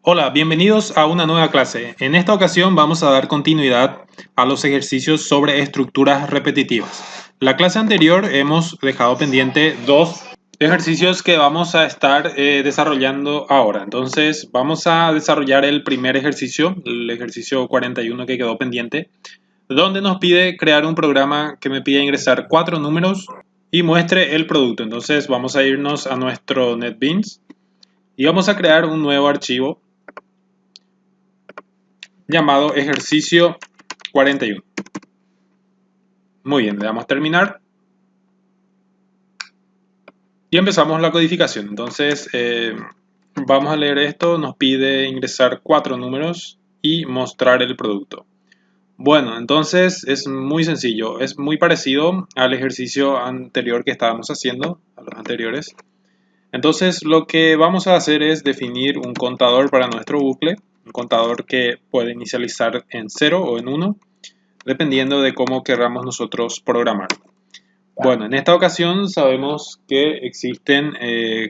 Hola, bienvenidos a una nueva clase. En esta ocasión vamos a dar continuidad a los ejercicios sobre estructuras repetitivas. La clase anterior hemos dejado pendiente dos ejercicios que vamos a estar desarrollando ahora. Entonces vamos a desarrollar el primer ejercicio, el ejercicio 41 que quedó pendiente, donde nos pide crear un programa que me pide ingresar 4 números y muestre el producto. Entonces vamos a irnos a nuestro NetBeans y vamos a crear un nuevo archivo llamado ejercicio 41. Muy bien, le damos a terminar y empezamos la codificación. Entonces vamos a leer esto, nos pide ingresar 4 números y mostrar el producto. Bueno, entonces es muy sencillo, es muy parecido al ejercicio anterior que estábamos haciendo, a los anteriores. Entonces lo que vamos a hacer es definir un contador para nuestro bucle, un contador que puede inicializar en 0 o en 1, dependiendo de cómo queramos nosotros programar. Bueno, en esta ocasión sabemos que existen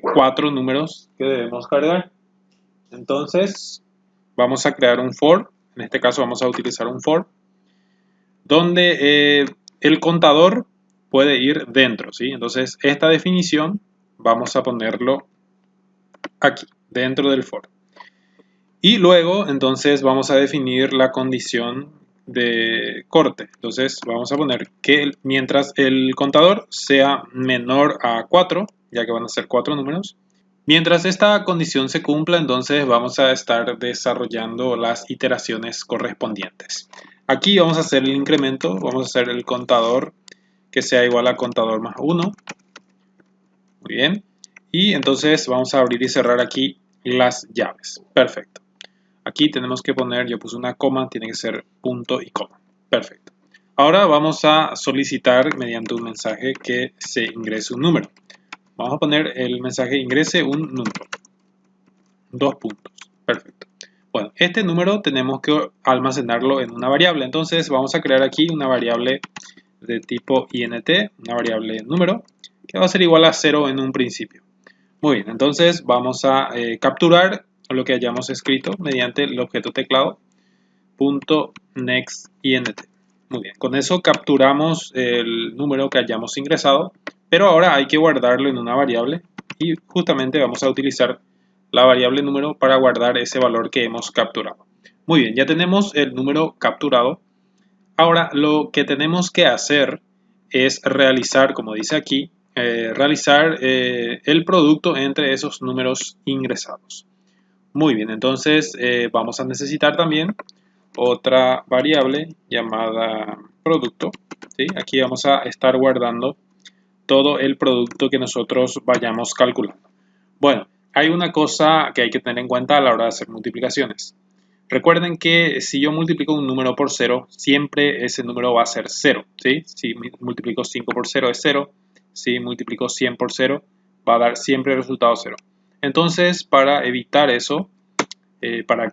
4 números que debemos cargar. Entonces vamos a crear un for, en este caso vamos a utilizar un for, donde el contador puede ir dentro, ¿sí? Entonces esta definición vamos a ponerlo aquí, dentro del for. Y luego entonces vamos a definir la condición de corte. Entonces vamos a poner que mientras el contador sea menor a 4, ya que van a ser 4 números, mientras esta condición se cumpla, entonces vamos a estar desarrollando las iteraciones correspondientes. Aquí vamos a hacer el incremento, vamos a hacer el contador que sea igual a contador más 1. Muy bien. Y entonces vamos a abrir y cerrar aquí las llaves. Perfecto. Aquí tenemos que poner, yo puse una coma, tiene que ser punto y coma. Perfecto. Ahora vamos a solicitar mediante un mensaje que se ingrese un número. Vamos a poner el mensaje ingrese un número. 2 puntos. Perfecto. Bueno, este número tenemos que almacenarlo en una variable. Entonces vamos a crear aquí una variable de tipo int, una variable número, que va a ser igual a 0 en un principio. Muy bien, entonces vamos a capturar lo que hayamos escrito mediante el objeto teclado .nextInt. Muy bien, con eso capturamos el número que hayamos ingresado, pero ahora hay que guardarlo en una variable y justamente vamos a utilizar la variable número para guardar ese valor que hemos capturado. Muy bien, ya tenemos el número capturado. Ahora lo que tenemos que hacer es realizar, como dice aquí, realizar el producto entre esos números ingresados. Muy bien, entonces vamos a necesitar también otra variable llamada producto, ¿sí? Aquí vamos a estar guardando todo el producto que nosotros vayamos calculando. Bueno, hay una cosa que hay que tener en cuenta a la hora de hacer multiplicaciones. Recuerden que si yo multiplico un número por 0, siempre ese número va a ser 0, ¿sí? Si multiplico 5 por 0 es 0, si multiplico 100 por 0 va a dar siempre el resultado 0. Entonces, para evitar eso, para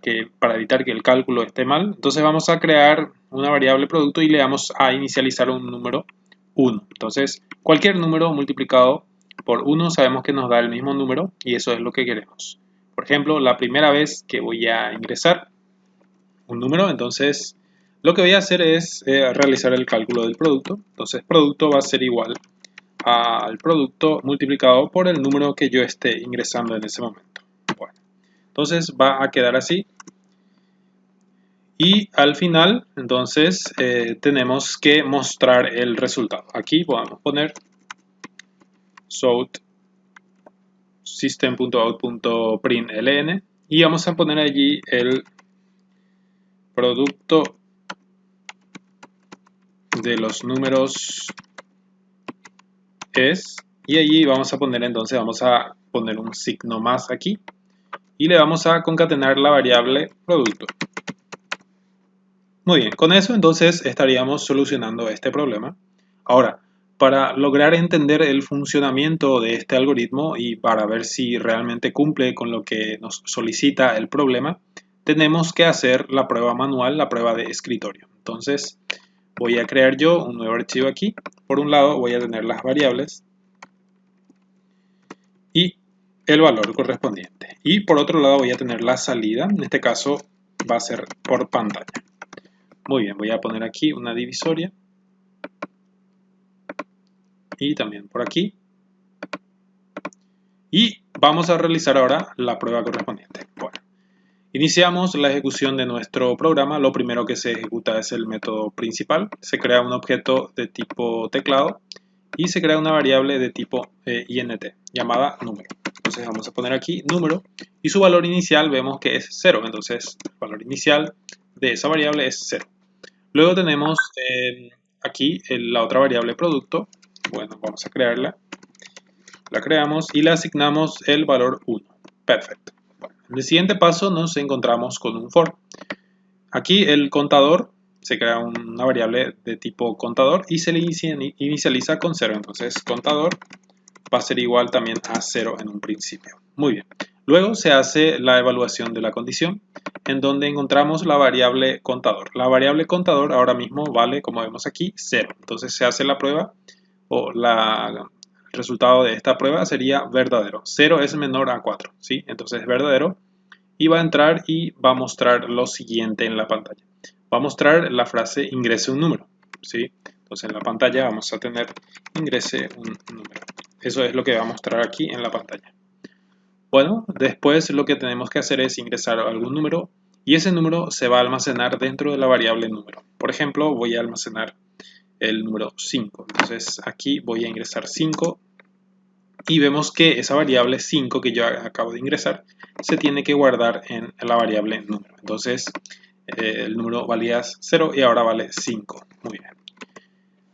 evitar que el cálculo esté mal, entonces vamos a crear una variable producto y le vamos a inicializar un número 1. Entonces, cualquier número multiplicado por 1 sabemos que nos da el mismo número y eso es lo que queremos. Por ejemplo, la primera vez que voy a ingresar un número, entonces lo que voy a hacer es realizar el cálculo del producto. Entonces, producto va a ser igual al producto multiplicado por el número que yo esté ingresando en ese momento. Bueno, entonces va a quedar así. Y al final, entonces, tenemos que mostrar el resultado. Aquí podemos poner south system.out.println y vamos a poner allí el producto de los números es, y allí vamos a poner entonces, vamos a poner un signo más aquí y le vamos a concatenar la variable producto. Muy bien, con eso entonces estaríamos solucionando este problema. Ahora, para lograr entender el funcionamiento de este algoritmo y para ver si realmente cumple con lo que nos solicita el problema, tenemos que hacer la prueba manual, la prueba de escritorio. Entonces, voy a crear yo un nuevo archivo aquí. Por un lado voy a tener las variables y el valor correspondiente. Y por otro lado voy a tener la salida, en este caso va a ser por pantalla. Muy bien, voy a poner aquí una divisoria. Y también por aquí. Y vamos a realizar ahora la prueba correspondiente. Bueno, iniciamos la ejecución de nuestro programa. Lo primero que se ejecuta es el método principal. Se crea un objeto de tipo teclado y se crea una variable de tipo int llamada número. Entonces vamos a poner aquí número y su valor inicial vemos que es 0. Entonces el valor inicial de esa variable es 0. Luego tenemos aquí la otra variable producto. Bueno, vamos a crearla. La creamos y le asignamos el valor 1. Perfecto. Bueno, en el siguiente paso nos encontramos con un for. Aquí el contador, se crea una variable de tipo contador y se le inicializa con 0. Entonces contador va a ser igual también a 0 en un principio. Muy bien. Luego se hace la evaluación de la condición en donde encontramos la variable contador. La variable contador ahora mismo vale, como vemos aquí, 0. Entonces se hace la prueba o el resultado de esta prueba sería verdadero. 0 es menor a 4, ¿sí? Entonces es verdadero y va a entrar y va a mostrar lo siguiente en la pantalla. Va a mostrar la frase ingrese un número, ¿sí? Entonces en la pantalla vamos a tener ingrese un número. Eso es lo que va a mostrar aquí en la pantalla. Bueno, después lo que tenemos que hacer es ingresar algún número y ese número se va a almacenar dentro de la variable número. Por ejemplo, voy a almacenar el número 5. Entonces aquí voy a ingresar 5 y vemos que esa variable 5 que yo acabo de ingresar se tiene que guardar en la variable número. Entonces el número valía 0 y ahora vale 5. Muy bien.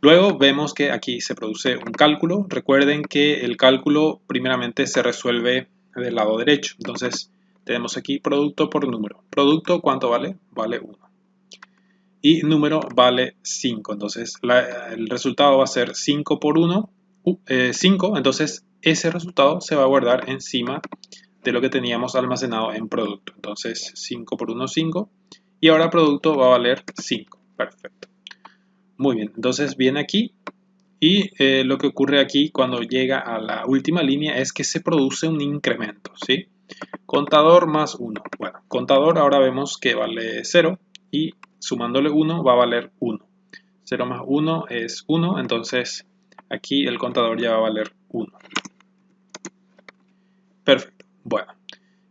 Luego vemos que aquí se produce un cálculo. Recuerden que el cálculo primeramente se resuelve del lado derecho. Entonces tenemos aquí producto por número. Producto, ¿cuánto vale? Vale 1. Y número vale 5. Entonces el resultado va a ser 5 por 1, 5. Entonces ese resultado se va a guardar encima de lo que teníamos almacenado en producto. Entonces 5 por 1, 5. Y ahora producto va a valer 5. Perfecto. Muy bien, entonces viene aquí y lo que ocurre aquí cuando llega a la última línea es que se produce un incremento, ¿sí? Contador más 1. Bueno, contador ahora vemos que vale 0 y sumándole 1 va a valer 1. 0 más 1 es 1, entonces aquí el contador ya va a valer 1. Perfecto, bueno.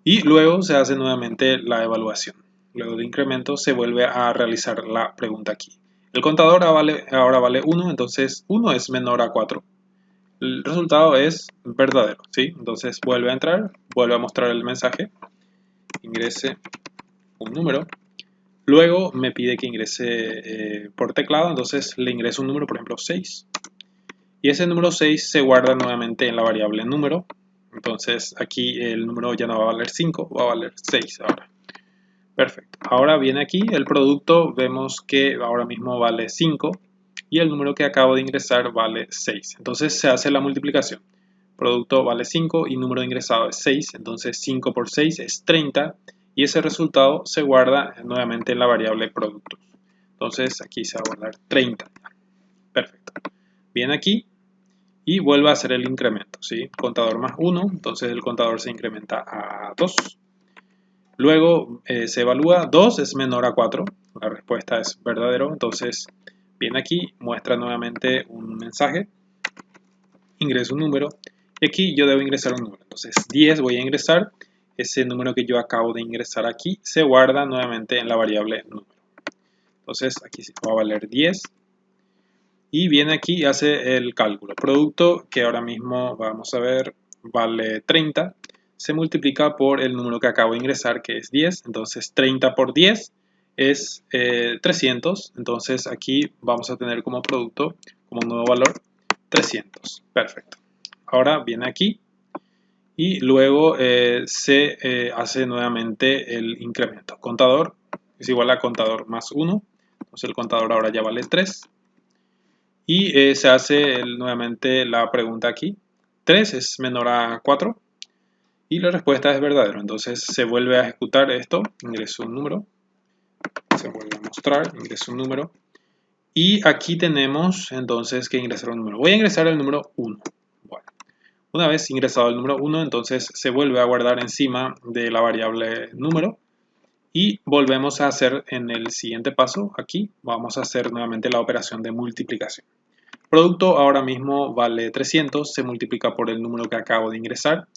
Y luego se hace nuevamente la evaluación. Luego de incremento se vuelve a realizar la pregunta aquí. El contador ahora vale 1, entonces 1 es menor a 4. El resultado es verdadero, ¿sí? Entonces vuelve a entrar, vuelve a mostrar el mensaje, ingrese un número. Luego me pide que ingrese por teclado, entonces le ingreso un número, por ejemplo 6. Y ese número 6 se guarda nuevamente en la variable número. Entonces aquí el número ya no va a valer 5, va a valer 6 ahora. Perfecto. Ahora viene aquí el producto, vemos que ahora mismo vale 5 y el número que acabo de ingresar vale 6. Entonces se hace la multiplicación. Producto vale 5 y número ingresado es 6, entonces 5 por 6 es 30 y ese resultado se guarda nuevamente en la variable productos. Entonces aquí se va a guardar 30. Perfecto. Viene aquí y vuelve a hacer el incremento, ¿sí? Contador más 1, entonces el contador se incrementa a 2. Luego se evalúa, 2 es menor a 4, la respuesta es verdadero, entonces viene aquí, muestra nuevamente un mensaje, ingreso un número y aquí yo debo ingresar un número, entonces 10 voy a ingresar, ese número que yo acabo de ingresar aquí se guarda nuevamente en la variable número, entonces aquí va a valer 10 y viene aquí y hace el cálculo, producto que ahora mismo vamos a ver vale 30, se multiplica por el número que acabo de ingresar, que es 10. Entonces 30 por 10 es 300. Entonces aquí vamos a tener como producto, como nuevo valor, 300. Perfecto. Ahora viene aquí y luego se hace nuevamente el incremento. Contador es igual a contador más 1. Entonces el contador ahora ya vale 3. Y se hace nuevamente la pregunta aquí. 3 es menor a 4. Y la respuesta es verdadero. Entonces se vuelve a ejecutar esto, ingreso un número, se vuelve a mostrar, ingreso un número. Y aquí tenemos entonces que ingresar un número. Voy a ingresar el número 1. Bueno, Una vez ingresado el número 1, entonces se vuelve a guardar encima de la variable número y volvemos a hacer en el siguiente paso. Aquí vamos a hacer nuevamente la operación de multiplicación. Producto ahora mismo vale 300, se multiplica por el número que acabo de ingresar,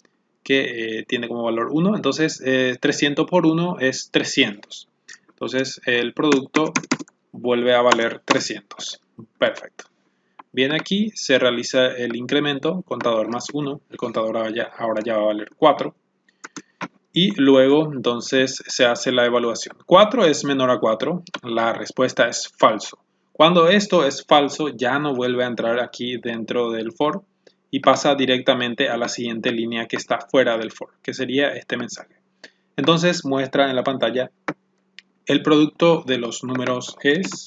que tiene como valor 1. Entonces 300 por 1 es 300. Entonces el producto vuelve a valer 300. Perfecto. Bien, aquí se realiza el incremento, contador más 1, el contador ahora ya va a valer 4. Y luego entonces se hace la evaluación. 4 es menor a 4, la respuesta es falso. Cuando esto es falso, ya no vuelve a entrar aquí dentro del for y pasa directamente a la siguiente línea que está fuera del for, que sería este mensaje. Entonces muestra en la pantalla el producto de los números es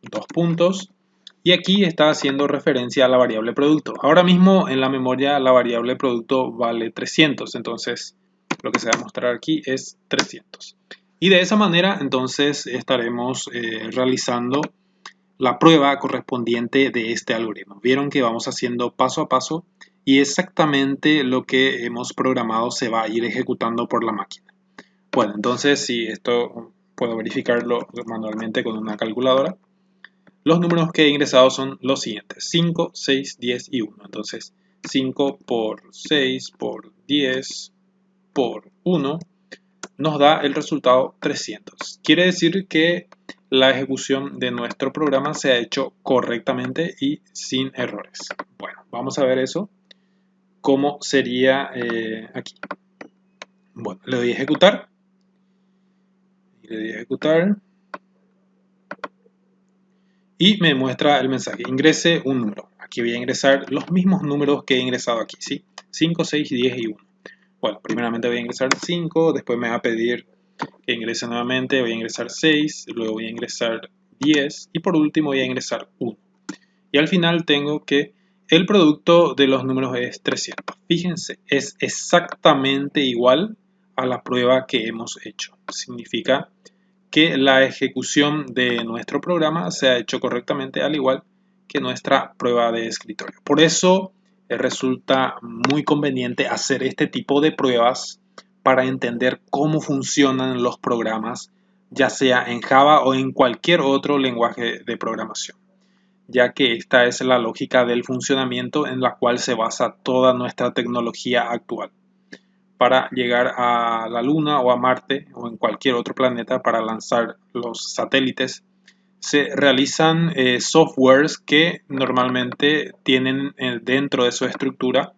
dos puntos. Y aquí está haciendo referencia a la variable producto. Ahora mismo en la memoria la variable producto vale 300, entonces lo que se va a mostrar aquí es 300. Y de esa manera entonces estaremos realizando la prueba correspondiente de este algoritmo. Vieron que vamos haciendo paso a paso y exactamente lo que hemos programado se va a ir ejecutando por la máquina. Bueno, entonces si esto puedo verificarlo manualmente con una calculadora. Los números que he ingresado son los siguientes: 5, 6, 10 y 1. Entonces 5 por 6 por 10 por 1 nos da el resultado 300. Quiere decir que la ejecución de nuestro programa se ha hecho correctamente y sin errores. Bueno, vamos a ver eso. ¿Cómo sería aquí? Bueno, le doy a ejecutar. Y me muestra el mensaje: ingrese un número. Aquí voy a ingresar los mismos números que he ingresado aquí, ¿sí? 5, 6, 10 y 1. Bueno, primeramente voy a ingresar 5, después me va a pedir que ingrese nuevamente, voy a ingresar 6, luego voy a ingresar 10 y por último voy a ingresar 1. Y al final tengo que el producto de los números es 300. Fíjense, es exactamente igual a la prueba que hemos hecho. Significa que la ejecución de nuestro programa se ha hecho correctamente, al igual que nuestra prueba de escritorio. Por eso resulta muy conveniente hacer este tipo de pruebas para entender cómo funcionan los programas, ya sea en Java o en cualquier otro lenguaje de programación, ya que esta es la lógica del funcionamiento en la cual se basa toda nuestra tecnología actual. Para llegar a la Luna o a Marte o en cualquier otro planeta para lanzar los satélites, se realizan softwares que normalmente tienen dentro de su estructura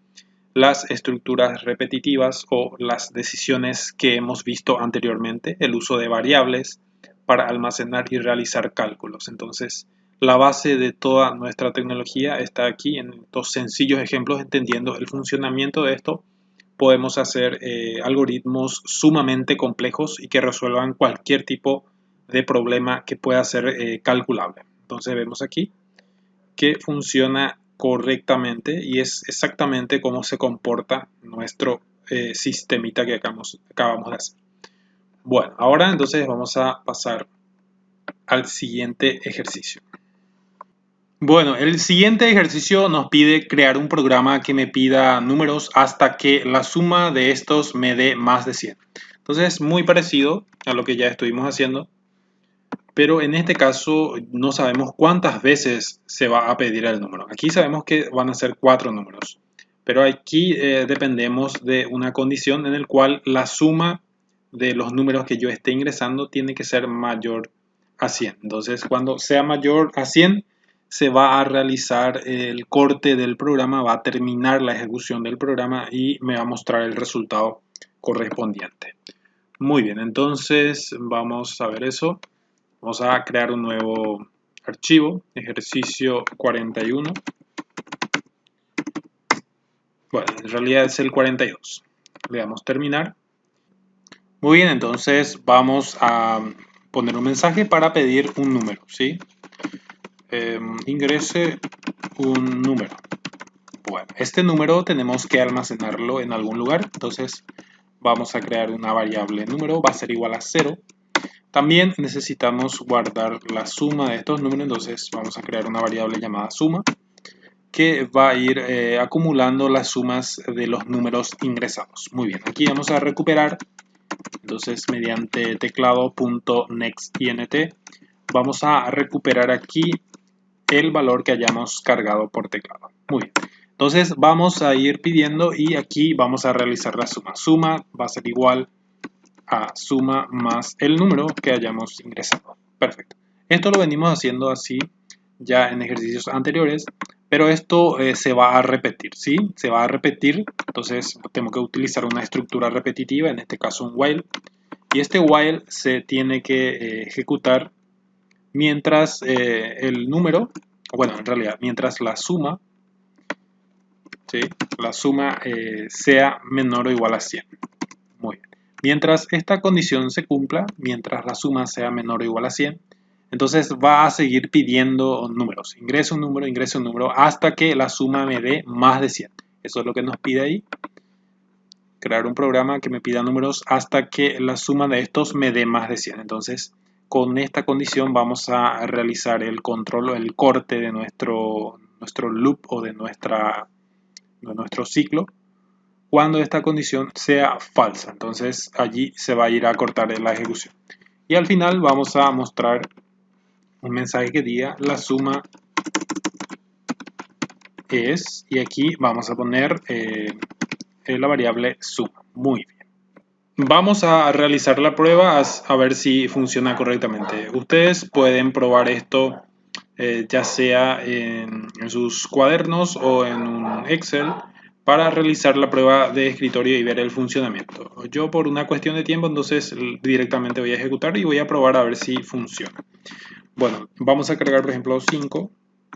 las estructuras repetitivas o las decisiones que hemos visto anteriormente, el uso de variables para almacenar y realizar cálculos. Entonces, la base de toda nuestra tecnología está aquí en estos sencillos ejemplos. Entendiendo el funcionamiento de esto, podemos hacer algoritmos sumamente complejos y que resuelvan cualquier tipo de problema que pueda ser calculable. Entonces vemos aquí que funciona correctamente y es exactamente cómo se comporta nuestro sistemita que acabamos de hacer. Bueno, ahora entonces vamos a pasar al siguiente ejercicio. Bueno, el siguiente ejercicio nos pide crear un programa que me pida números hasta que la suma de estos me dé más de 100. Entonces es muy parecido a lo que ya estuvimos haciendo, pero en este caso no sabemos cuántas veces se va a pedir el número. Aquí sabemos que van a ser 4 números, pero aquí dependemos de una condición en la cual la suma de los números que yo esté ingresando tiene que ser mayor a 100. Entonces, cuando sea mayor a 100, se va a realizar el corte del programa, va a terminar la ejecución del programa y me va a mostrar el resultado correspondiente. Muy bien, entonces vamos a ver eso. Vamos a crear un nuevo archivo, ejercicio 41. Bueno, en realidad es el 42. Le damos terminar. Muy bien, entonces vamos a poner un mensaje para pedir un número, ¿sí? Ingrese un número. Bueno, este número tenemos que almacenarlo en algún lugar, entonces vamos a crear una variable número, va a ser igual a 0. También necesitamos guardar la suma de estos números, entonces vamos a crear una variable llamada suma que va a ir acumulando las sumas de los números ingresados. Muy bien, aquí vamos a recuperar, entonces mediante teclado.nextInt vamos a recuperar aquí el valor que hayamos cargado por teclado. Muy bien, entonces vamos a ir pidiendo y aquí vamos a realizar la suma. Suma va a ser igual a suma más el número que hayamos ingresado. Perfecto. Esto lo venimos haciendo así ya en ejercicios anteriores, pero esto se va a repetir, ¿sí? Se va a repetir, entonces tengo que utilizar una estructura repetitiva, en este caso un while, y este while se tiene que ejecutar mientras el número, bueno, en realidad, mientras la suma, ¿sí? La suma sea menor o igual a 100. Muy bien. Mientras esta condición se cumpla, mientras la suma sea menor o igual a 100, entonces va a seguir pidiendo números. Ingresa un número, hasta que la suma me dé más de 100. Eso es lo que nos pide ahí. Crear un programa que me pida números hasta que la suma de estos me dé más de 100. Entonces, con esta condición vamos a realizar el control o el corte de nuestro loop o de nuestro ciclo cuando esta condición sea falsa. Entonces allí se va a ir a cortar la ejecución. Y al final vamos a mostrar un mensaje que diga la suma es, y aquí vamos a poner la variable suma. Muy bien. Vamos a realizar la prueba a ver si funciona correctamente. Ustedes pueden probar esto ya sea en sus cuadernos o en un Excel para realizar la prueba de escritorio y ver el funcionamiento. Yo por una cuestión de tiempo entonces directamente voy a ejecutar y voy a probar a ver si funciona. Bueno, vamos a cargar por ejemplo 5,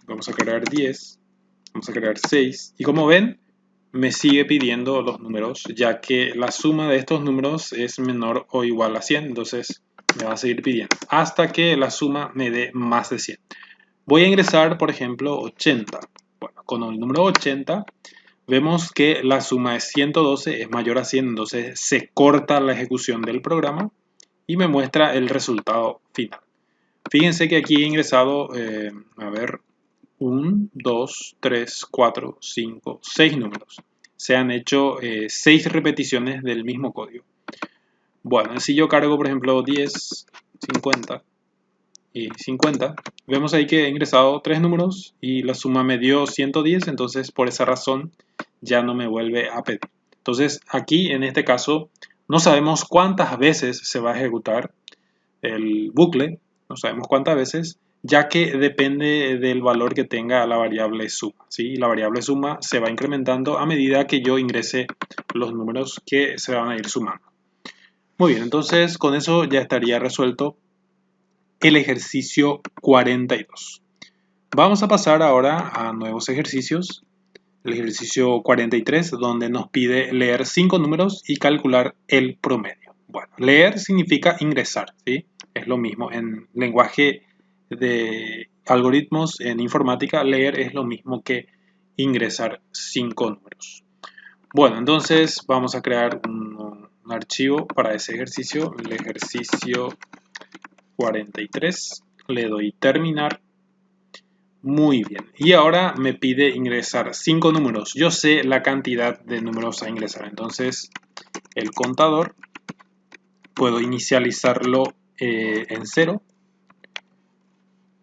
vamos a cargar 10, vamos a cargar 6 y como ven me sigue pidiendo los números ya que la suma de estos números es menor o igual a 100, entonces me va a seguir pidiendo hasta que la suma me dé más de 100. Voy a ingresar por ejemplo 80. Bueno, con el número 80 vemos que la suma de 112 es mayor a 100, entonces se corta la ejecución del programa y me muestra el resultado final. Fíjense que aquí he ingresado, a ver, 1, 2, 3, 4, 5, 6 números. Se han hecho 6 repeticiones del mismo código. Bueno, si yo cargo, por ejemplo, 10, 50 y 50, vemos ahí que he ingresado 3 números y la suma me dio 110, entonces por esa razón ya no me vuelve a pedir. Entonces aquí, en este caso, no sabemos cuántas veces se va a ejecutar el bucle, no sabemos cuántas veces, ya que depende del valor que tenga la variable suma, ¿sí? La variable suma se va incrementando a medida que yo ingrese los números que se van a ir sumando. Muy bien, entonces con eso ya estaría resuelto el ejercicio 42. Vamos a pasar ahora a nuevos ejercicios. El ejercicio 43, donde nos pide leer 5 números y calcular el promedio. Bueno, leer significa ingresar, ¿sí? Es lo mismo en lenguaje de algoritmos en informática, leer es lo mismo que ingresar 5 números. Bueno, entonces vamos a crear un archivo para ese ejercicio, el ejercicio 43, le doy terminar. Muy bien, y ahora me pide ingresar 5 números. Yo sé la cantidad de números a ingresar, entonces el contador puedo inicializarlo en 0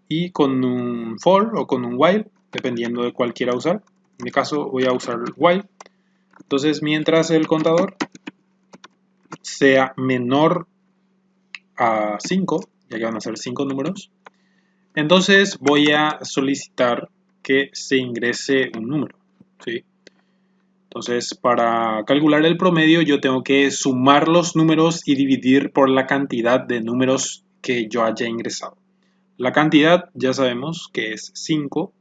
y con un for o con un while, dependiendo de cuál quiera usar. En mi caso voy a usar el while. Entonces mientras el contador sea menor a 5, ya que van a ser 5 números, entonces voy a solicitar que se ingrese un número, ¿sí? Entonces, para calcular el promedio yo tengo que sumar los números y dividir por la cantidad de números que yo haya ingresado. La cantidad ya sabemos que es 5.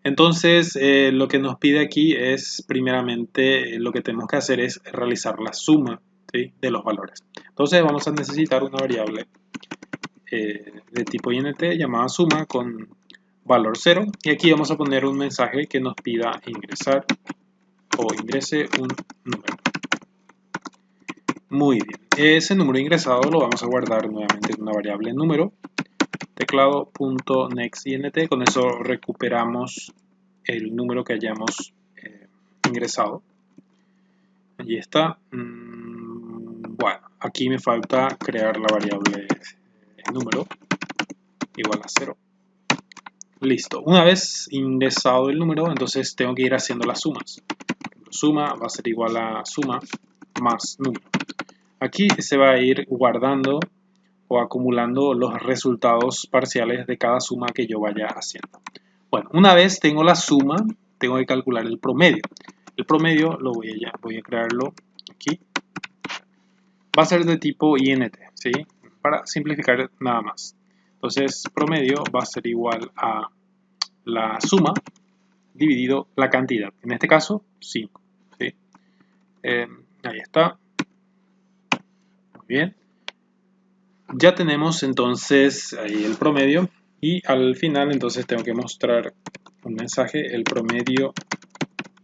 Entonces, lo que nos pide aquí es, primeramente, lo que tenemos que hacer es realizar la suma, ¿sí?, de los valores. Entonces, vamos a necesitar una variable de tipo int llamada suma con valor 0. Y aquí vamos a poner un mensaje que nos pida ingresar o ingrese un número. Muy bien. ese número ingresado lo vamos a guardar nuevamente en una variable número, teclado.nextInt. Con eso recuperamos el número que hayamos ingresado. Allí está. Bueno, aquí me falta crear la variable número igual a 0. Listo. Una vez ingresado el número, entonces tengo que ir haciendo las sumas. Suma va a ser igual a suma más número. Aquí se va a ir guardando o acumulando los resultados parciales de cada suma que yo vaya haciendo. Bueno, una vez tengo la suma, tengo que calcular el promedio. El promedio lo voy a crearlo aquí. Va a ser de tipo INT, ¿sí? Para simplificar nada más. Entonces, promedio va a ser igual a la suma dividido la cantidad. En este caso, 5. ¿Sí? Ahí está. Muy bien. Ya tenemos entonces ahí el promedio. Y al final, entonces, tengo que mostrar un mensaje. El promedio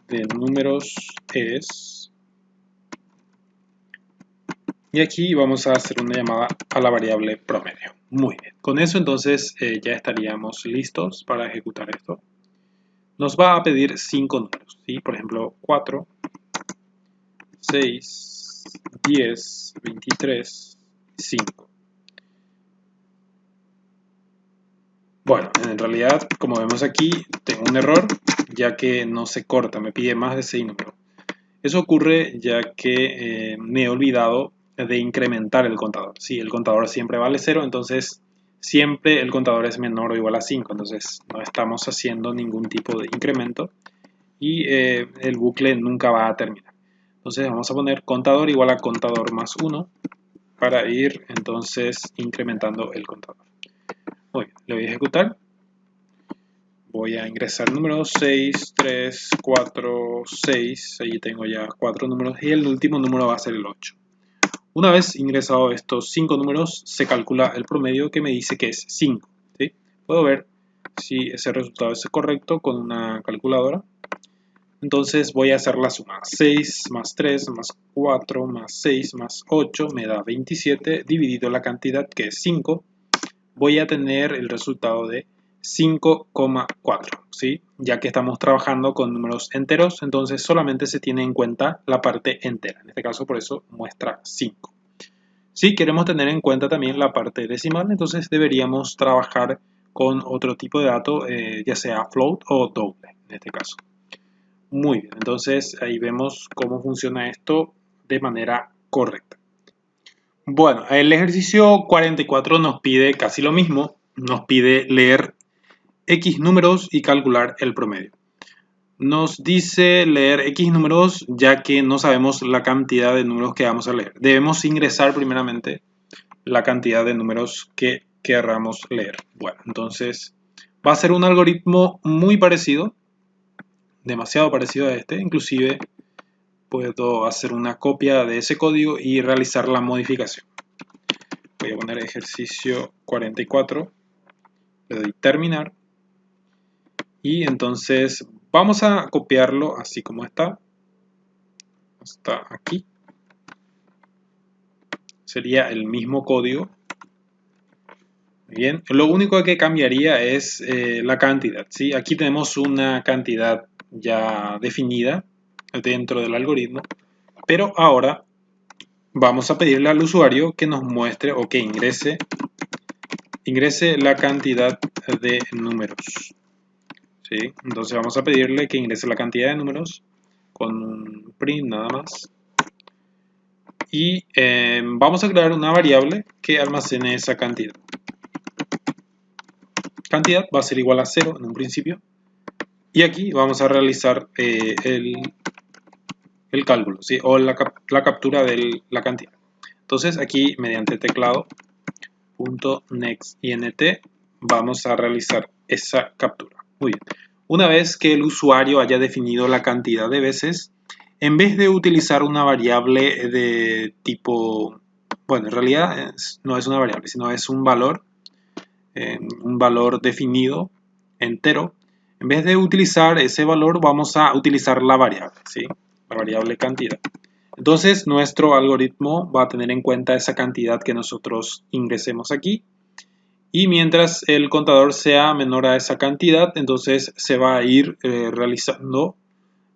de números es... Y aquí vamos a hacer una llamada a la variable promedio. Muy bien. Con eso entonces ya estaríamos listos para ejecutar esto. Nos va a pedir 5 números, ¿sí? Por ejemplo, 4, 6, 10, 23, 5. Bueno, en realidad, como vemos aquí, tengo un error, ya que no se corta, me pide más de 6 números. Eso ocurre ya que me he olvidado de incrementar el contador. Sí, el contador siempre vale 0, entonces siempre el contador es menor o igual a 5. Entonces no estamos haciendo ningún tipo de incremento y el bucle nunca va a terminar. Entonces vamos a poner contador igual a contador más 1 para ir entonces incrementando el contador. Muy bien, le voy a ejecutar. Voy a ingresar números 6, 3, 4, 6. Allí tengo ya 4 números y el último número va a ser el 8. Una vez ingresado estos 5 números, se calcula el promedio que me dice que es 5. ¿Sí? Puedo ver si ese resultado es correcto con una calculadora. Entonces voy a hacer la suma. 6 más 3 más 4 más 6 más 8 me da 27, dividido la cantidad que es 5. Voy a tener el resultado de 5,4, ¿sí? Ya que estamos trabajando con números enteros, entonces solamente se tiene en cuenta la parte entera. En este caso, por eso muestra 5. Si queremos tener en cuenta también la parte decimal, entonces deberíamos trabajar con otro tipo de dato, ya sea float o doble, en este caso. Muy bien, entonces ahí vemos cómo funciona esto de manera correcta. Bueno, el ejercicio 44 nos pide casi lo mismo, nos pide leer X números y calcular el promedio. Nos dice leer X números ya que no sabemos la cantidad de números que vamos a leer. Debemos ingresar primeramente la cantidad de números que querramos leer. Bueno, entonces va a ser un algoritmo muy parecido, demasiado parecido a este, inclusive puedo hacer una copia de ese código y realizar la modificación. Voy a poner ejercicio 44, le doy terminar y entonces vamos a copiarlo así como está hasta aquí. Sería el mismo código. Bien, lo único que cambiaría es la cantidad, ¿sí? Aquí tenemos una cantidad ya definida dentro del algoritmo, pero ahora vamos a pedirle al usuario que nos muestre o que ingrese la cantidad de números, ¿sí? Entonces vamos a pedirle que ingrese la cantidad de números con un print nada más y vamos a crear una variable que almacene esa cantidad. Cantidad va a ser igual a 0 en un principio y aquí vamos a realizar el cálculo, ¿sí? O la captura de la cantidad. Entonces aquí mediante teclado.nextInt vamos a realizar esa captura. Muy bien. Una vez que el usuario haya definido la cantidad de veces, en vez de utilizar una variable de tipo, bueno, en realidad no es una variable, sino es un valor definido entero. En vez de utilizar ese valor, vamos a utilizar la variable, ¿sí? La variable cantidad. Entonces nuestro algoritmo va a tener en cuenta esa cantidad que nosotros ingresemos aquí. Y mientras el contador sea menor a esa cantidad, entonces se va a ir realizando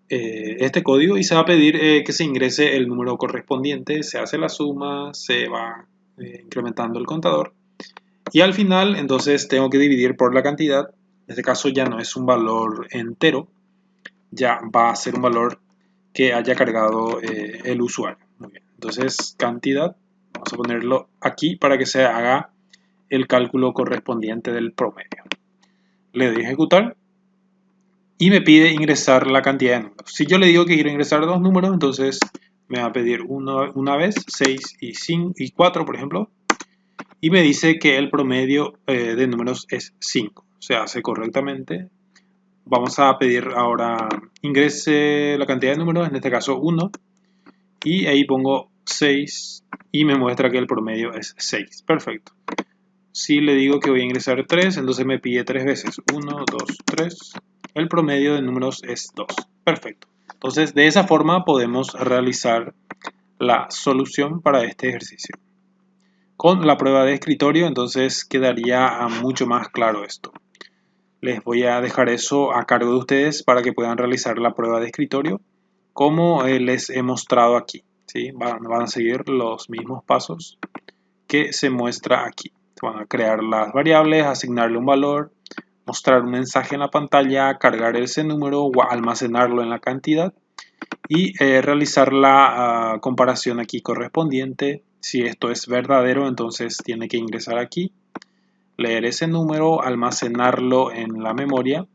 este código y se va a pedir que se ingrese el número correspondiente, se hace la suma, se va incrementando el contador y al final entonces tengo que dividir por la cantidad. En este caso ya no es un valor entero, ya va a ser un valor que haya cargado el usuario. Muy bien. Entonces cantidad, vamos a ponerlo aquí para que se haga el cálculo correspondiente del promedio. Le doy a ejecutar y me pide ingresar la cantidad de números. Si yo le digo que quiero ingresar dos números, entonces me va a pedir una vez 6 y 4, por ejemplo, y me dice que el promedio de números es 5. Se hace correctamente. Vamos a pedir ahora ingrese la cantidad de números, en este caso 1, y ahí pongo 6 y me muestra que el promedio es 6. Perfecto. Si le digo que voy a ingresar 3, entonces me pide 3 veces. 1, 2, 3. El promedio de números es 2. Perfecto. Entonces, de esa forma podemos realizar la solución para este ejercicio. Con la prueba de escritorio, entonces quedaría mucho más claro esto. Les voy a dejar eso a cargo de ustedes para que puedan realizar la prueba de escritorio como les he mostrado aquí. ¿Sí? Van a seguir los mismos pasos que se muestra aquí. Van a crear las variables, asignarle un valor, mostrar un mensaje en la pantalla, cargar ese número o almacenarlo en la cantidad y realizar la comparación aquí correspondiente. Si esto es verdadero, entonces tiene que ingresar aquí, leer ese número, almacenarlo en la memoria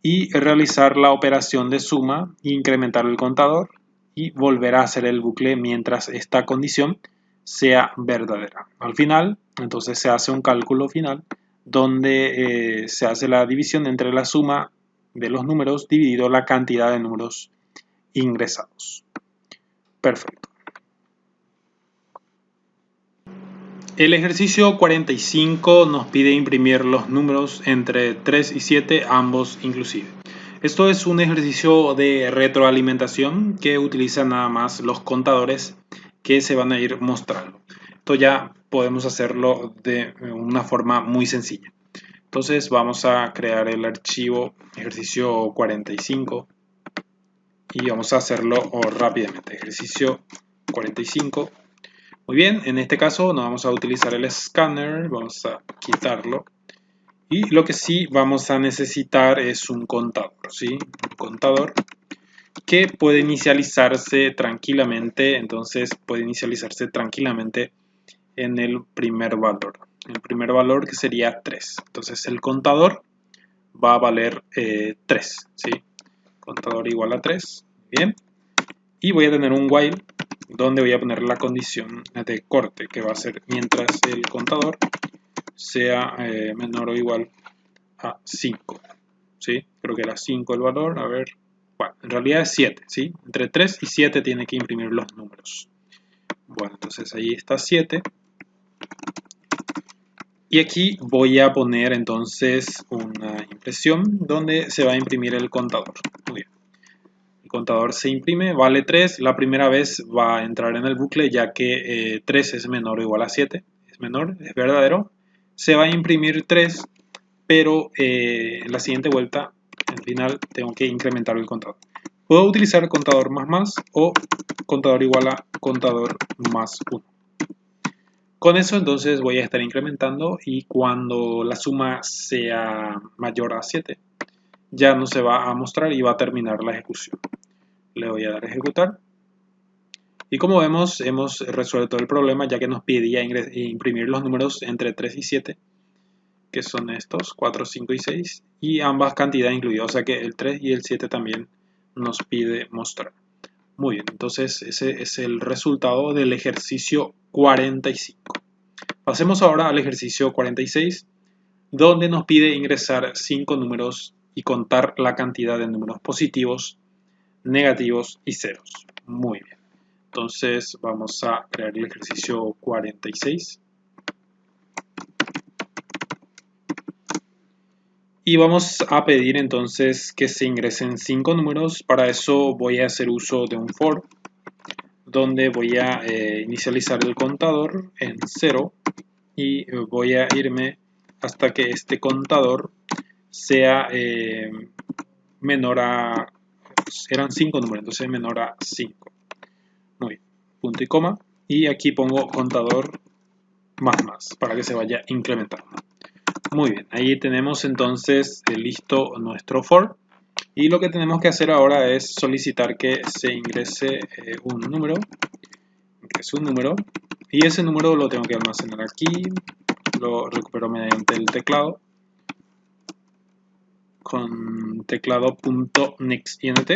y realizar la operación de suma, incrementar el contador y volver a hacer el bucle mientras esta condición sea verdadera. Al final, entonces se hace un cálculo final donde se hace la división entre la suma de los números dividido la cantidad de números ingresados. Perfecto. El ejercicio 45 nos pide imprimir los números entre 3 y 7, ambos inclusive. Esto es un ejercicio de retroalimentación que utiliza nada más los contadores que se van a ir mostrando. Esto ya podemos hacerlo de una forma muy sencilla. Entonces vamos a crear el archivo ejercicio 45 y vamos a hacerlo rápidamente. Ejercicio 45. Muy bien, en este caso no vamos a utilizar el escáner, vamos a quitarlo. Y lo que sí vamos a necesitar es un contador, ¿sí? Un contador que puede inicializarse tranquilamente, entonces puede inicializarse tranquilamente en el primer valor. El primer valor que sería 3. Entonces el contador va a valer 3, ¿sí? Contador igual a 3, bien. Y voy a tener un while donde voy a poner la condición de corte que va a ser mientras el contador sea menor o igual a 5, ¿sí? Creo que era 5 el valor, a ver, bueno, en realidad es 7, ¿sí? Entre 3 y 7 tiene que imprimir los números. Bueno, entonces ahí está 7. Y aquí voy a poner entonces una impresión donde se va a imprimir el contador. Muy bien. El contador se imprime, vale 3. La primera vez va a entrar en el bucle ya que 3 es menor o igual a 7. Es menor, es verdadero. Se va a imprimir 3, pero en la siguiente vuelta, al final, tengo que incrementar el contador. Puedo utilizar contador más o contador igual a contador más 1. Con eso entonces voy a estar incrementando y cuando la suma sea mayor a 7, ya no se va a mostrar y va a terminar la ejecución. Le voy a dar a ejecutar. Y como vemos, hemos resuelto el problema ya que nos pedía imprimir los números entre 3 y 7, que son estos, 4, 5 y 6, y ambas cantidades incluidas, o sea que el 3 y el 7 también nos pide mostrar. Muy bien, entonces ese es el resultado del ejercicio 45. Pasemos ahora al ejercicio 46, donde nos pide ingresar 5 números y contar la cantidad de números positivos, negativos y ceros. Muy bien. Entonces vamos a crear el ejercicio 46. Y vamos a pedir entonces que se ingresen 5 números. Para eso voy a hacer uso de un for, donde voy a inicializar el contador en 0 y voy a irme hasta que este contador sea menor a, eran 5 números, entonces menor a 5. Muy bien, punto y coma, y aquí pongo contador más para que se vaya incrementando. Muy bien, ahí tenemos entonces listo nuestro for, y lo que tenemos que hacer ahora es solicitar que se ingrese un número, y ese número lo tengo que almacenar aquí, lo recupero mediante el teclado con teclado.nextInt.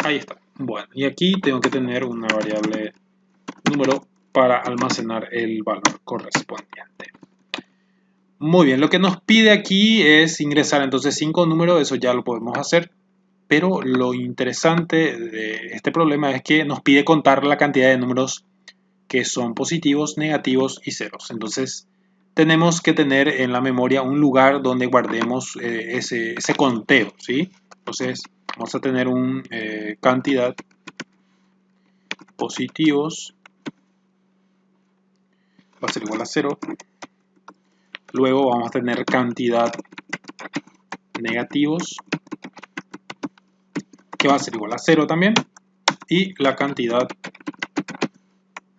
Ahí está. Bueno, y aquí tengo que tener una variable número para almacenar el valor correspondiente. Muy bien, lo que nos pide aquí es ingresar entonces 5 números, eso ya lo podemos hacer, pero lo interesante de este problema es que nos pide contar la cantidad de números que son positivos, negativos y ceros. Entonces tenemos que tener en la memoria un lugar donde guardemos ese conteo, ¿sí? Entonces vamos a tener un cantidad positivos va a ser igual a 0. Luego vamos a tener cantidad negativos que va a ser igual a 0 también. Y la cantidad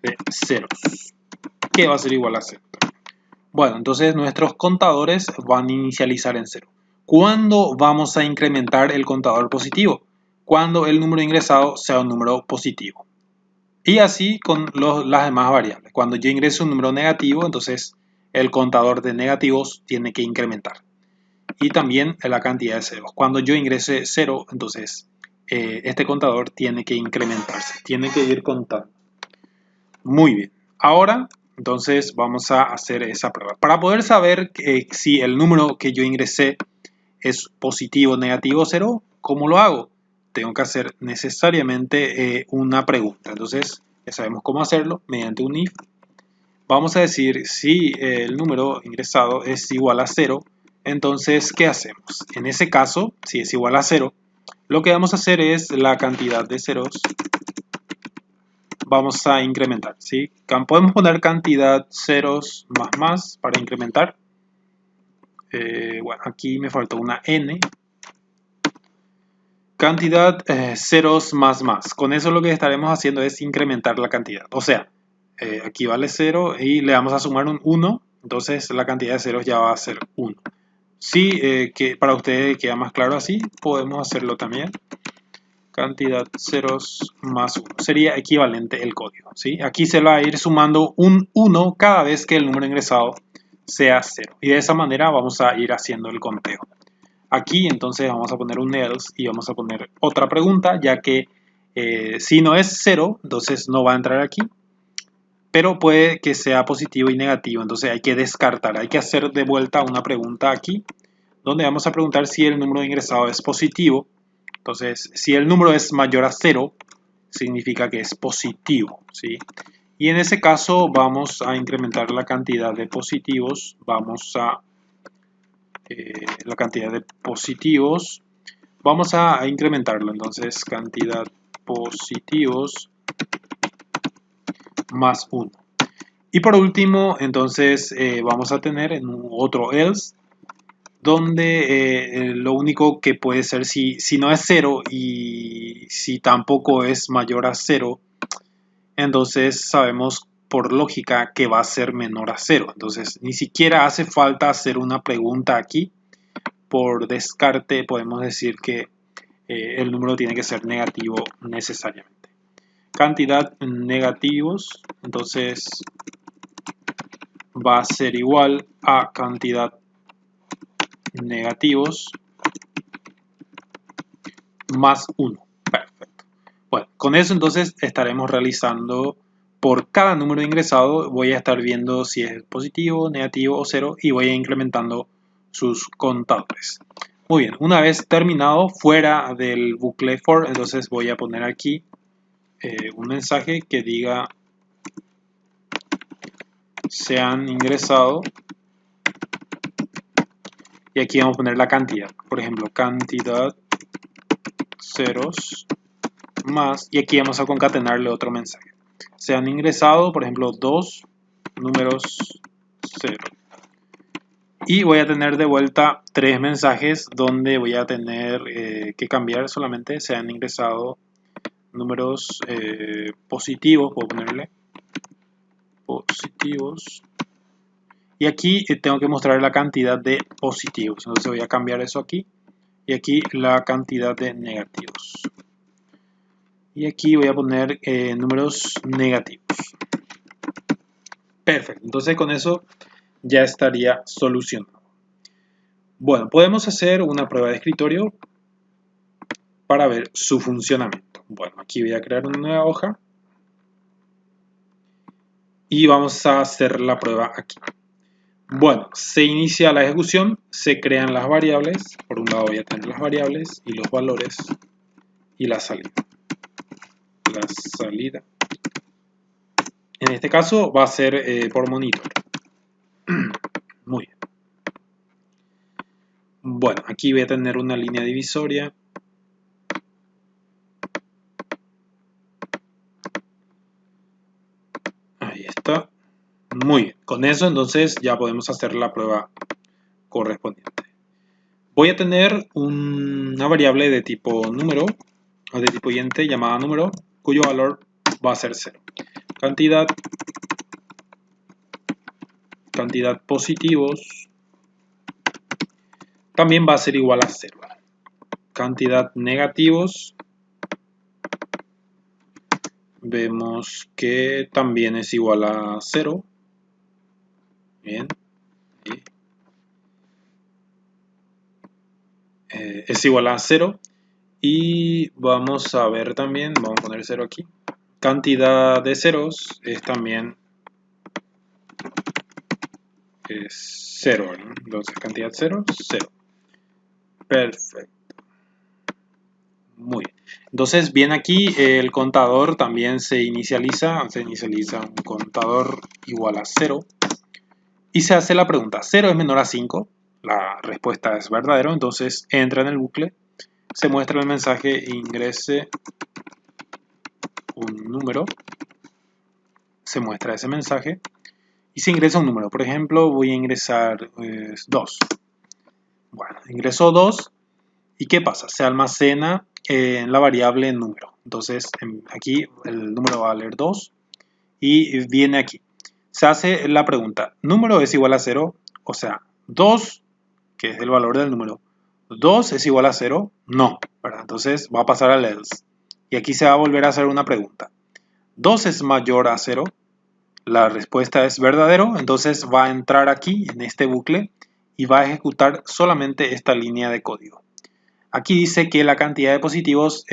de ceros que va a ser igual a 0. Bueno, entonces nuestros contadores van a inicializar en 0. ¿Cuándo vamos a incrementar el contador positivo? Cuando el número ingresado sea un número positivo. Y así con las demás variables. Cuando yo ingreso un número negativo, entonces el contador de negativos tiene que incrementar. Y también la cantidad de ceros. Cuando yo ingrese 0, entonces este contador tiene que incrementarse. Tiene que ir contando. Muy bien. Ahora, entonces vamos a hacer esa prueba. Para poder saber si el número que yo ingresé es positivo, negativo o 0, ¿cómo lo hago? Tengo que hacer necesariamente una pregunta. Entonces, ya sabemos cómo hacerlo mediante un if. Vamos a decir si el número ingresado es igual a 0, entonces, ¿qué hacemos? En ese caso, si es igual a 0, lo que vamos a hacer es la cantidad de ceros vamos a incrementar, ¿sí? Podemos poner cantidad ceros más para incrementar. Bueno, aquí me faltó una n. Cantidad ceros más. Con eso lo que estaremos haciendo es incrementar la cantidad. O sea, aquí vale 0 y le vamos a sumar un 1. Entonces la cantidad de ceros ya va a ser 1. Si que para ustedes queda más claro así, podemos hacerlo también. Cantidad ceros más 1. Sería equivalente el código, ¿sí? Aquí se va a ir sumando un 1 cada vez que el número ingresado sea 0. Y de esa manera vamos a ir haciendo el conteo. Aquí entonces vamos a poner un else y vamos a poner otra pregunta, ya que si no es 0, entonces no va a entrar aquí. Pero puede que sea positivo y negativo, entonces hay que descartar. Hay que hacer de vuelta una pregunta aquí, donde vamos a preguntar si el número ingresado es positivo. Entonces, si el número es mayor a 0, significa que es positivo, ¿sí? Y en ese caso vamos a incrementar la cantidad de positivos. Vamos a la cantidad de positivos. Vamos a incrementarlo. Entonces, cantidad positivos más 1. Y por último, entonces vamos a tener en otro else, donde lo único que puede ser si no es 0 y si tampoco es mayor a 0, entonces sabemos por lógica que va a ser menor a 0. Entonces ni siquiera hace falta hacer una pregunta aquí. Por descarte podemos decir que el número tiene que ser negativo necesariamente. Cantidad negativos, entonces va a ser igual a cantidad negativos más 1. Perfecto. Bueno, con eso entonces estaremos realizando por cada número ingresado. Voy a estar viendo si es positivo, negativo o 0 y voy a ir incrementando sus contadores. Muy bien, una vez terminado fuera del bucle for, entonces voy a poner aquí un mensaje que diga se han ingresado. Y aquí vamos a poner la cantidad. Por ejemplo, cantidad ceros más. Y aquí vamos a concatenarle otro mensaje. se han ingresado, por ejemplo, 2 números 0. Y voy a tener de vuelta 3 mensajes donde voy a tener que cambiar solamente. Se han ingresado números positivos, puedo ponerle positivos. Y aquí tengo que mostrar la cantidad de positivos. Entonces voy a cambiar eso aquí. Y aquí la cantidad de negativos. Y aquí voy a poner números negativos. Perfecto. Entonces con eso ya estaría solucionado. Bueno, podemos hacer una prueba de escritorio para ver su funcionamiento. Bueno, aquí voy a crear una nueva hoja. Y vamos a hacer la prueba aquí. Bueno, se inicia la ejecución, se crean las variables. Por un lado voy a tener las variables y los valores y la salida. La salida. En este caso va a ser por monitor. Muy bien. Bueno, aquí voy a tener una línea divisoria. Ahí está. Muy bien. Con eso entonces ya podemos hacer la prueba correspondiente. Voy a tener una variable de tipo número, o de tipo int llamada número, cuyo valor va a ser 0. Cantidad positivos también va a ser igual a 0. Cantidad negativos vemos que también es igual a 0. Bien. Es igual a 0. Y vamos a ver también, vamos a poner 0 aquí. Cantidad de ceros es también 0. ¿no? Entonces cantidad 0, 0. Perfecto. Muy bien. Entonces, bien aquí el contador también se inicializa un contador igual a 0 y se hace la pregunta, ¿0 es menor a 5? La respuesta es verdadero, entonces entra en el bucle, se muestra el mensaje, ingrese un número, se muestra ese mensaje y se ingresa un número. Por ejemplo, voy a ingresar 2. Bueno, ingreso 2 y ¿qué pasa? Se almacena en la variable número. Entonces aquí el número va a valer 2 y viene aquí. Se hace la pregunta, ¿número es igual a 0? O sea, 2, que es el valor del número, ¿2 es igual a 0? No, ¿verdad? Entonces va a pasar al else. Y aquí se va a volver a hacer una pregunta. ¿2 es mayor a 0? La respuesta es verdadero, entonces va a entrar aquí en este bucle y va a ejecutar solamente esta línea de código. Aquí dice que la cantidad de positivos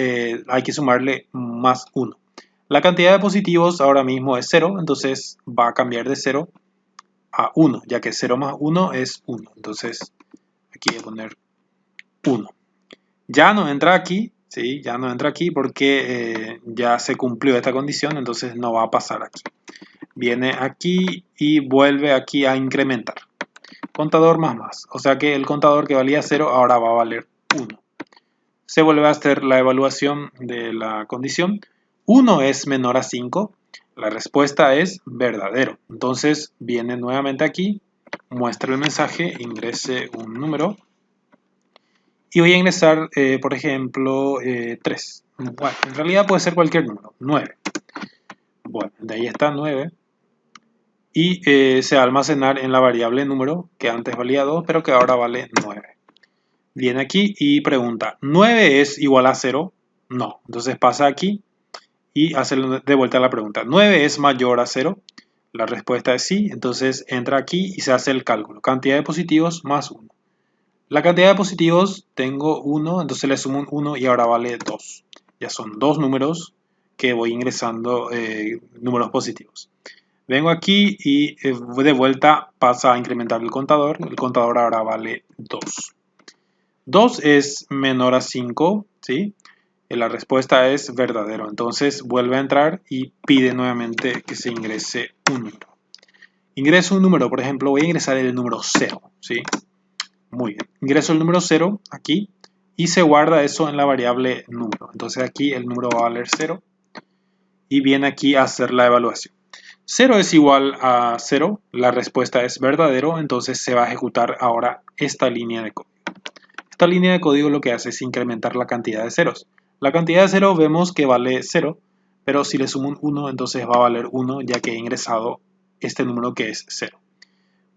hay que sumarle más 1. La cantidad de positivos ahora mismo es 0, entonces va a cambiar de 0 a 1, ya que 0 más 1 es 1. Entonces aquí voy a poner 1. Ya no entra aquí, ¿sí? Ya no entra aquí porque ya se cumplió esta condición, entonces no va a pasar aquí. Viene aquí y vuelve aquí a incrementar. Contador más. O sea que el contador que valía 0 ahora va a valer 1. Se vuelve a hacer la evaluación de la condición. 1 es menor a 5. La respuesta es verdadero. Entonces viene nuevamente aquí, muestra el mensaje, ingrese un número. Y voy a ingresar, por ejemplo, 3. Bueno, en realidad puede ser cualquier número, 9. Bueno, de ahí está 9. Y se va a almacenar en la variable número, que antes valía 2, pero que ahora vale 9. Viene aquí y pregunta, ¿9 es igual a 0? No. Entonces pasa aquí y hace de vuelta la pregunta, ¿9 es mayor a 0? La respuesta es sí. Entonces entra aquí y se hace el cálculo. Cantidad de positivos más 1. La cantidad de positivos tengo 1, entonces le sumo un 1 y ahora vale 2. Ya son 2 números que voy ingresando números positivos. Vengo aquí y de vuelta pasa a incrementar el contador. El contador ahora vale 2. 2 es menor a 5, ¿sí? La respuesta es verdadero. Entonces vuelve a entrar y pide nuevamente que se ingrese un número. Ingreso un número, por ejemplo, voy a ingresar el número 0, ¿sí? Muy bien. Ingreso el número 0 aquí y se guarda eso en la variable número. Entonces aquí el número va a valer 0. y viene aquí a hacer la evaluación. 0 es igual a 0, la respuesta es verdadero, entonces se va a ejecutar ahora esta línea de código. Esta línea de código lo que hace es incrementar la cantidad de ceros. La cantidad de 0 vemos que vale 0, pero si le sumo un 1, entonces va a valer 1, ya que he ingresado este número que es 0.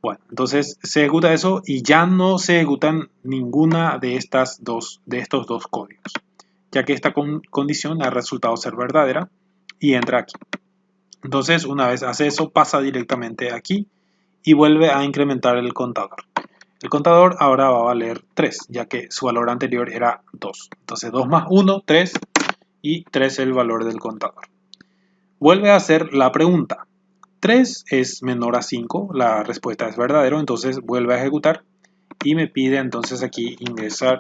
Bueno, entonces se ejecuta eso y ya no se ejecutan ninguna de estos dos códigos, ya que esta condición ha resultado ser verdadera y entra aquí. Entonces, una vez hace eso, pasa directamente aquí y vuelve a incrementar el contador. El contador ahora va a valer 3, ya que su valor anterior era 2. Entonces 2 más 1, 3, y 3 es el valor del contador. Vuelve a hacer la pregunta. 3 es menor a 5, la respuesta es verdadero, entonces vuelve a ejecutar y me pide entonces aquí ingrese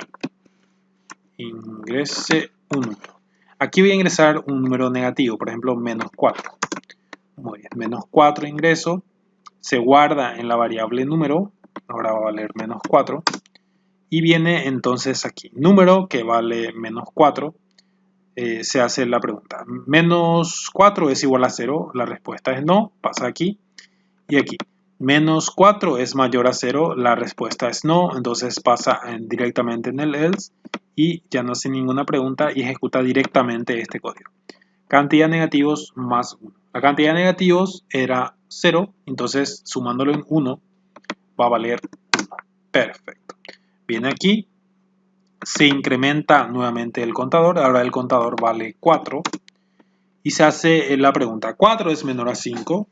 un número. Aquí voy a ingresar un número negativo, por ejemplo menos 4. Muy bien, menos 4 ingreso, se guarda en la variable número, ahora va a valer menos 4, y viene entonces aquí, número que vale menos 4, se hace la pregunta, menos 4 es igual a 0, la respuesta es no, pasa aquí, y aquí, menos 4 es mayor a 0, la respuesta es no, entonces pasa directamente en el else, y ya no hace ninguna pregunta y ejecuta directamente este código. Cantidad de negativos más 1. La cantidad de negativos era 0, entonces sumándolo en 1 va a valer 1. Perfecto. Viene aquí, se incrementa nuevamente el contador, ahora el contador vale 4 y se hace la pregunta, ¿4 es menor a 5?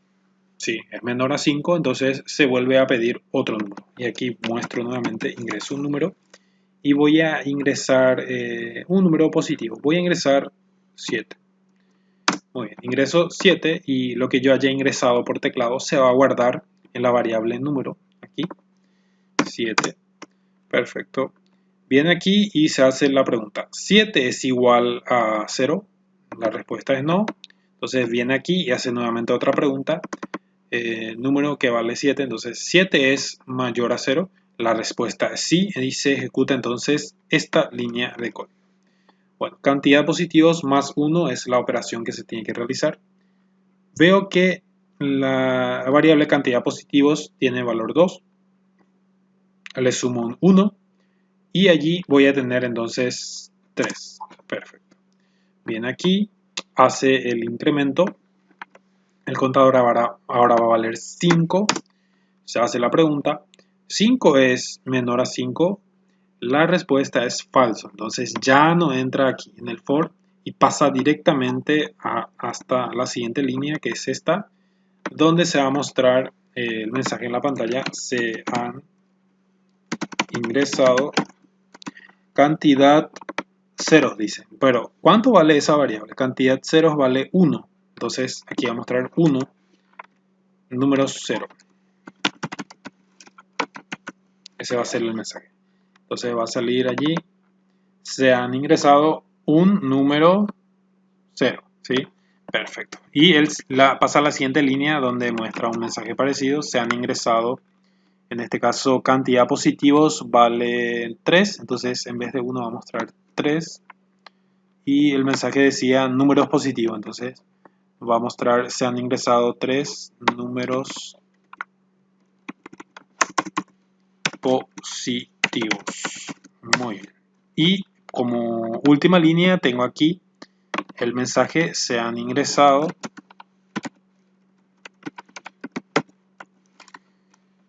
Sí, es menor a 5, entonces se vuelve a pedir otro número. Y aquí muestro nuevamente, ingreso un número y voy a ingresar un número positivo. Voy a ingresar 7. Muy bien, ingreso 7 y lo que yo haya ingresado por teclado se va a guardar en la variable número. Aquí, 7. Perfecto. Viene aquí y se hace la pregunta. ¿7 es igual a 0? La respuesta es no. Entonces viene aquí y hace nuevamente otra pregunta. Número que vale 7. Entonces 7 es mayor a 0. La respuesta es sí y se ejecuta entonces esta línea de código. Bueno, cantidad de positivos más 1 es la operación que se tiene que realizar. Veo que la variable cantidad de positivos tiene valor 2. Le sumo un 1 y allí voy a tener entonces 3. Perfecto. Viene aquí, hace el incremento. El contador ahora va a valer 5. Se hace la pregunta. 5 es menor a 5. La respuesta es falso. Entonces ya no entra aquí en el for y pasa directamente hasta la siguiente línea, que es esta, donde se va a mostrar el mensaje en la pantalla. Se han ingresado cantidad ceros, dice. Pero, ¿cuánto vale esa variable? Cantidad ceros vale 1. Entonces, aquí va a mostrar 1, número 0. Ese va a ser el mensaje. Entonces, va a salir allí. Se han ingresado un número 0. ¿Sí? Perfecto. Y pasa a la siguiente línea donde muestra un mensaje parecido. Se han ingresado, en este caso, cantidad positivos vale 3. Entonces, en vez de 1 va a mostrar 3. Y el mensaje decía números positivos. Entonces, va a mostrar, se han ingresado 3 números positivos. Muy bien. Y como última línea tengo aquí el mensaje, se han ingresado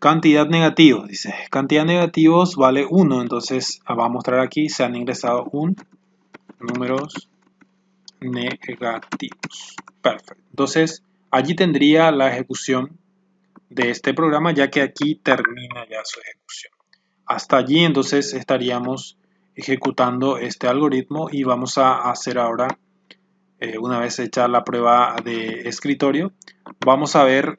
cantidad negativos. Dice, cantidad negativos vale 1. Entonces, va a mostrar aquí, se han ingresado números negativos. Perfecto. Entonces, allí tendría la ejecución de este programa, ya que aquí termina ya su ejecución. Hasta allí entonces estaríamos ejecutando este algoritmo y vamos a hacer ahora, una vez hecha la prueba de escritorio, vamos a ver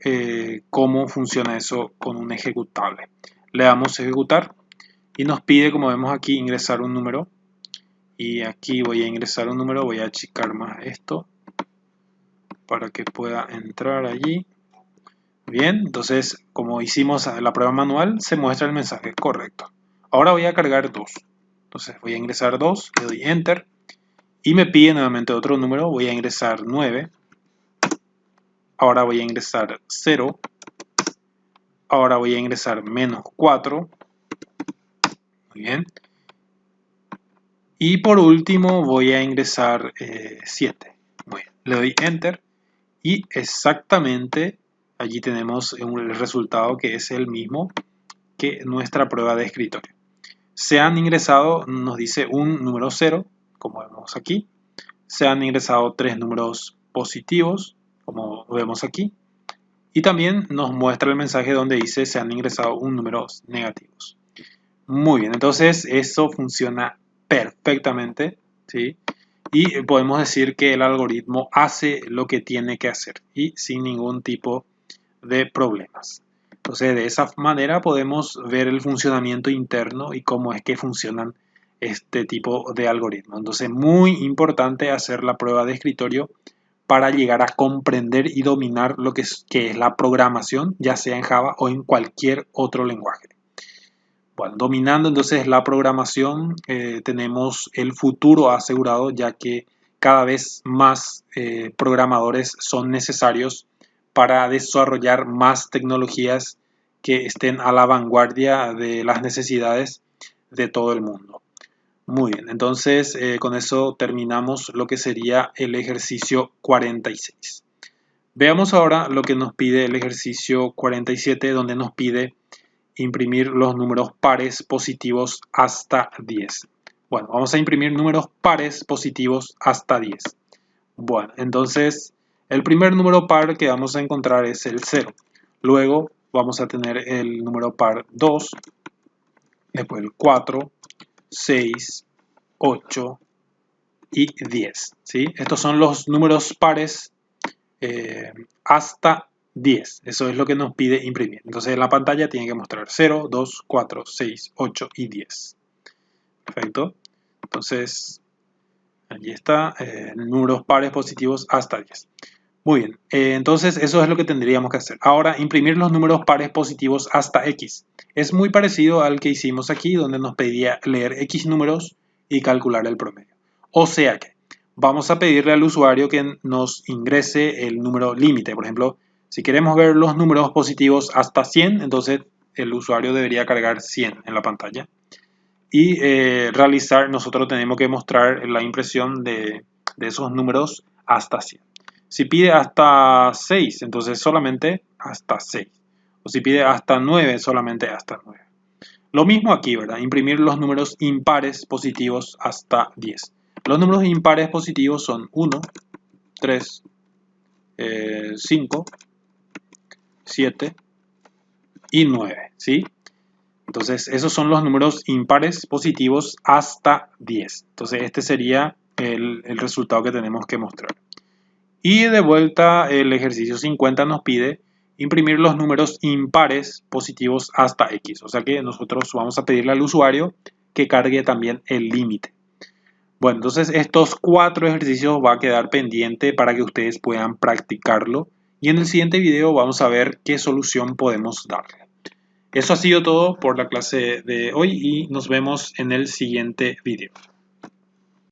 cómo funciona eso con un ejecutable. Le damos ejecutar y nos pide, como vemos aquí, ingresar un número. Y aquí voy a ingresar un número, voy a achicar más esto para que pueda entrar allí. Bien, entonces como hicimos la prueba manual, se muestra el mensaje correcto. Ahora voy a cargar 2. Entonces voy a ingresar 2, le doy Enter y me pide nuevamente otro número, voy a ingresar 9 ahora voy a ingresar 0, ahora voy a ingresar menos 4, muy bien, y por último voy a ingresar 7, muy bien, le doy Enter y exactamente allí tenemos el resultado que es el mismo que nuestra prueba de escritorio. Se han ingresado, nos dice un número 0, como vemos aquí, se han ingresado 3 números positivos, como vemos aquí, y también nos muestra el mensaje donde dice se han ingresado un números negativos. Muy bien, entonces eso funciona perfectamente, ¿sí? Y podemos decir que el algoritmo hace lo que tiene que hacer y sin ningún tipo de problemas. Entonces, de esa manera podemos ver el funcionamiento interno y cómo es que funcionan este tipo de algoritmos. Entonces, muy importante hacer la prueba de escritorio para llegar a comprender y dominar lo que es la programación, ya sea en Java o en cualquier otro lenguaje. Bueno, dominando entonces la programación, tenemos el futuro asegurado, ya que cada vez más programadores son necesarios para desarrollar más tecnologías que estén a la vanguardia de las necesidades de todo el mundo. Muy bien, entonces con eso terminamos lo que sería el ejercicio 46. Veamos ahora lo que nos pide el ejercicio 47, donde nos pide imprimir los números pares positivos hasta 10. Bueno, vamos a imprimir números pares positivos hasta 10. Bueno, entonces el primer número par que vamos a encontrar es el 0. Luego vamos a tener el número par 2, después el 4, 6, 8 y 10. ¿Sí? Estos son los números pares hasta 10. Eso es lo que nos pide imprimir. Entonces en la pantalla tiene que mostrar 0, 2, 4, 6, 8 y 10. Perfecto. Entonces allí está, números pares positivos hasta 10. Muy bien, entonces eso es lo que tendríamos que hacer. Ahora, imprimir los números pares positivos hasta X. Es muy parecido al que hicimos aquí, donde nos pedía leer X números y calcular el promedio. O sea que vamos a pedirle al usuario que nos ingrese el número límite. Por ejemplo, si queremos ver los números positivos hasta 100, entonces el usuario debería cargar 100 en la pantalla. Y nosotros tenemos que mostrar la impresión de esos números hasta 100. Si pide hasta 6, entonces solamente hasta 6. O si pide hasta 9, solamente hasta 9. Lo mismo aquí, ¿verdad? Imprimir los números impares positivos hasta 10. Los números impares positivos son 1, 3, 5, 7 y 9, ¿sí? Entonces, esos son los números impares positivos hasta 10. Entonces, este sería el resultado que tenemos que mostrar. Y de vuelta, el ejercicio 50 nos pide imprimir los números impares positivos hasta X. O sea que nosotros vamos a pedirle al usuario que cargue también el límite. Bueno, entonces estos 4 ejercicios va a quedar pendiente para que ustedes puedan practicarlo. Y en el siguiente video vamos a ver qué solución podemos darle. Eso ha sido todo por la clase de hoy y nos vemos en el siguiente video.